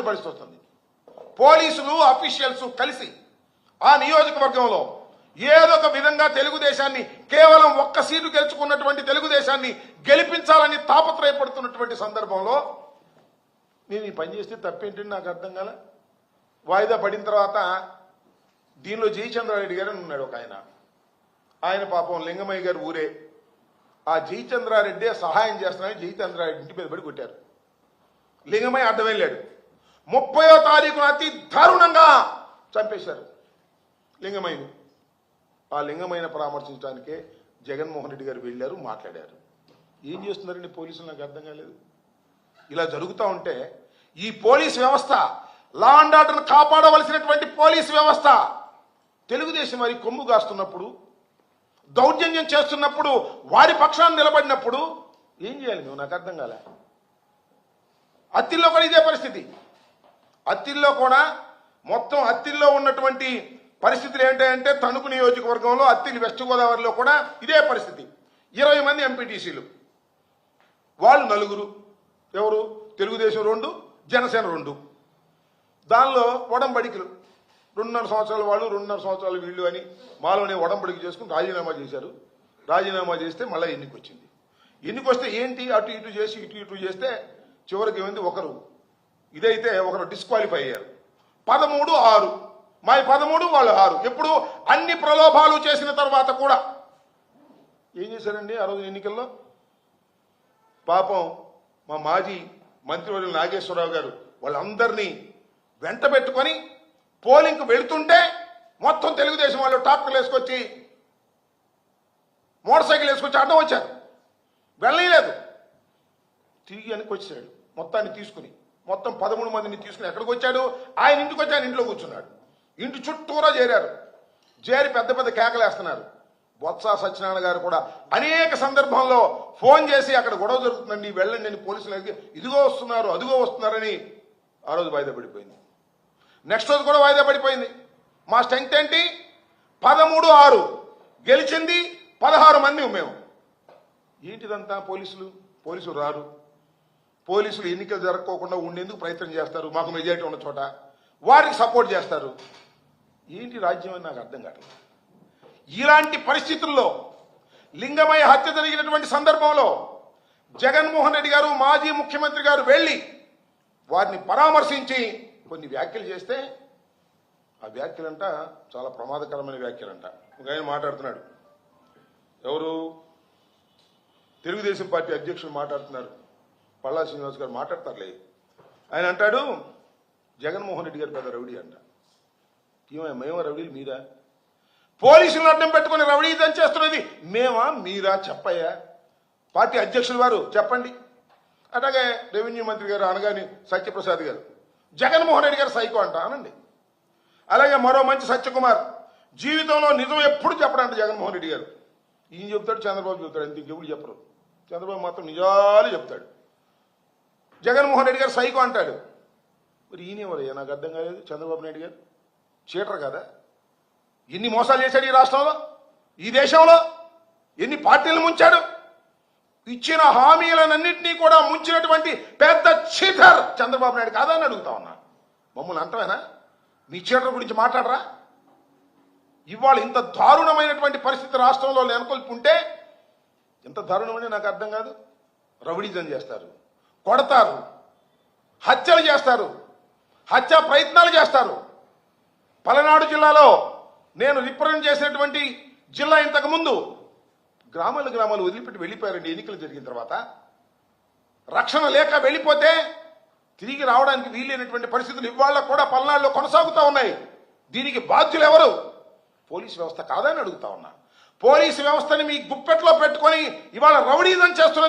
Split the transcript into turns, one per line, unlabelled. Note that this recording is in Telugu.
తప్పుకోవాల్సిన పరిస్థితి వస్తుంది. పోలీసులు అఫీషియల్స్ కలిసి ఆ నియోజకవర్గంలో ఏదో ఒక విధంగా తెలుగుదేశాన్ని కేవలం ఒక్క సీటు గెలుచుకున్నటువంటి తెలుగుదేశాన్ని గెలిపించాలని తాపత్రయపడుతున్నటువంటి సందర్భంలో నేను ఈ పని చేస్తే తప్పేంటంటే నాకు అర్థం కాల. వాయిదా పడిన తర్వాత దీనిలో జయచంద్రారెడ్డి గారు ఉన్నాడు ఒక ఆయన పాపం లింగమయ్య గారు ఊరే. ఆ జయచంద్రారెడ్డి సహాయం చేస్తున్నారని జయచంద్రారెడ్డి ఇంటి మీద పడి కొట్టారు. లింగమయ్య అడ్డం వెళ్ళాడు. 30వ తారీఖున అతి దారుణంగా చంపేశారు లింగమయ్యని. ఆ లింగమైన పరామర్శించడానికే జగన్మోహన్ రెడ్డి గారు వెళ్ళారు, మాట్లాడారు. ఏం చేస్తున్నారండి పోలీసులు నాకు అర్థం కాలేదు. ఇలా జరుగుతూ ఉంటే ఈ పోలీస్ వ్యవస్థ, లా అండ్ ఆర్డర్ను కాపాడవలసినటువంటి పోలీస్ వ్యవస్థ తెలుగుదేశం వారి కొమ్ము కాస్తున్నప్పుడు, దౌర్జన్యం చేస్తున్నప్పుడు, వారి పక్షాన్ని నిలబడినప్పుడు ఏం చేయాలి నువ్వు నాకు అర్థం కాలే. అత్తిల్లో కూడా ఇదే పరిస్థితి. అత్తిల్లో కూడా మొత్తం అత్తిల్లో ఉన్నటువంటి పరిస్థితులు ఏంటంటే తణుకు నియోజకవర్గంలో అత్తిలి వెస్ట్ గోదావరిలో కూడా ఇదే పరిస్థితి. 20 మంది ఎంపీటీసీలు, వాళ్ళు 4, ఎవరు తెలుగుదేశం 2, జనసేన 2. దానిలో ఒడంబడికలు 2.5 సంవత్సరాల వాళ్ళు 2.5 సంవత్సరాలు వీళ్ళు అని మాలోనే ఒడంబడికి చేసుకుని రాజీనామా చేశారు. రాజీనామా చేస్తే మళ్ళీ ఎన్నిక వచ్చింది. ఎన్నిక వస్తే ఏంటి అటు ఇటు చేసి ఇటు చేస్తే చివరికి ఏమైంది, ఒకరు ఇదైతే ఒకరు డిస్క్వాలిఫై అయ్యారు. 13-6 మాది 13 వాళ్ళు 6. ఎప్పుడు అన్ని ప్రలోభాలు చేసిన తర్వాత కూడా ఏం చేశారండి ఆ రోజు ఎన్నికల్లో? పాపం మా మాజీ మంత్రివర్యులు నాగేశ్వరరావు గారు వాళ్ళందరినీ వెంట పెట్టుకొని పోలింగ్కి వెళుతుంటే మొత్తం తెలుగుదేశం వాళ్ళు ట్రాక్టర్లు వేసుకొచ్చి మోటార్ సైకిల్ వేసుకొచ్చి అడ్డం వచ్చారు. వెళ్ళలేదు, తిరిగి వెనక్కి వచ్చాడు. మొత్తాన్ని తీసుకుని మొత్తం 13 మందిని తీసుకుని ఎక్కడికి వచ్చాడు? ఆయన ఇంటికి వచ్చి ఆయన ఇంట్లో కూర్చున్నాడు. ఇంటి చుట్టూరా చేరారు. చేరి పెద్ద పెద్ద కేకలేస్తున్నారు. బొత్స సత్యనారాయణ గారు కూడా అనేక సందర్భంలో ఫోన్ చేసి అక్కడ గొడవ జరుగుతుందండి వెళ్ళండి అని పోలీసులు ఇదిగో వస్తున్నారు అదిగో వస్తున్నారని ఆ రోజు వాయిదా పడిపోయింది. నెక్స్ట్ రోజు కూడా వాయిదా పడిపోయింది. మా స్ట్రెంగ్త్ ఏంటి? 13-6 గెలిచింది 16 మంది మేము. ఏంటిదంతా? పోలీసులు రారు. పోలీసులు ఎన్నికలు జరగకోకుండా ఉండేందుకు ప్రయత్నం చేస్తారు. మాకు మెజారిటీ ఉన్న చోట వారికి సపోర్ట్ చేస్తారు. ఏంటి రాజ్యం అని నాకు అర్థం కావట్లేదు. ఇలాంటి పరిస్థితుల్లో లింగమయ్య హత్య జరిగినటువంటి సందర్భంలో జగన్మోహన్ రెడ్డి గారు మాజీ ముఖ్యమంత్రి గారు వెళ్ళి వారిని పరామర్శించి కొన్ని వ్యాఖ్యలు చేస్తే ఆ వ్యాఖ్యలంట చాలా ప్రమాదకరమైన వ్యాఖ్యలంట. ఒక ఆయన మాట్లాడుతున్నాడు, ఎవరు తెలుగుదేశం పార్టీ అధ్యక్షులు మాట్లాడుతున్నారు, పల్లా శ్రీనివాస్ గారు మాట్లాడతారులే. ఆయన అంటాడు జగన్మోహన్ రెడ్డి గారు పెద్ద రౌడీ అంట. మేమా రౌడీలు మీరా? పోలీసులను అడ్డం పెట్టుకుని రౌడీజం చేస్తున్నది మేమా మీరా? చెప్పయ్యా పార్టీ అధ్యక్షుల వారు చెప్పండి. అట్లాగే రెవెన్యూ మంత్రి గారు అనగాని సత్యప్రసాద్ గారు జగన్మోహన్ రెడ్డి గారు సైకో అంట అనండి. అలాగే మరో మంచి సత్యకుమార్ జీవితంలో నిజం ఎప్పుడు చెప్పడంట జగన్మోహన్ రెడ్డి గారు. ఈయన చెప్తాడు, చంద్రబాబు చెప్తాడు, అంత ఇంకెప్పుడు చెప్పరు. చంద్రబాబు మాత్రం నిజాలు చెప్తాడు. జగన్మోహన్ రెడ్డి గారు సైకో అంటాడు. మరి ఈయనేమరయ్యా నాకు అర్థం కాలేదు. చంద్రబాబు నాయుడు గారు చీటర్ కదా? ఎన్ని మోసాలు చేశాడు ఈ రాష్ట్రంలో, ఈ దేశంలో ఎన్ని పార్టీలు ముంచాడు. ఇచ్చిన హామీలన్నింటినీ కూడా ముంచినటువంటి పెద్ద చీటర్ చంద్రబాబు నాయుడు కాదా అని అడుగుతా ఉన్నా. మమ్మల్ని అంటవేనా? మీ చీటర్ గురించి మాట్లాడరా? ఇవాళ ఇంత దారుణమైనటువంటి పరిస్థితి రాష్ట్రంలో నెలకొల్పుంటే ఎంత దారుణమని నాకు అర్థం కాదు. రౌడీజం చేస్తారు, కొడతారు, హత్యలు చేస్తారు, హత్యా ప్రయత్నాలు చేస్తారు. పలనాడు జిల్లాలో నేను రిప్రజెంట్ చేసినటువంటి జిల్లా ఇంతకుముందు గ్రామాలు వదిలిపెట్టి వెళ్ళిపోయారండి. ఎన్నికలు జరిగిన తర్వాత రక్షణ లేక వెళ్ళిపోతే తిరిగి రావడానికి వీలైనటువంటి పరిస్థితులు ఇవాళ కూడా పల్నాడులో కొనసాగుతూ ఉన్నాయి. దీనికి బాధ్యులు ఎవరు? పోలీసు వ్యవస్థ కాదని అడుగుతా ఉన్నా. పోలీసు వ్యవస్థని మీ గుప్పెట్లో పెట్టుకొని ఇవాళ రౌడీజం చేస్తున్న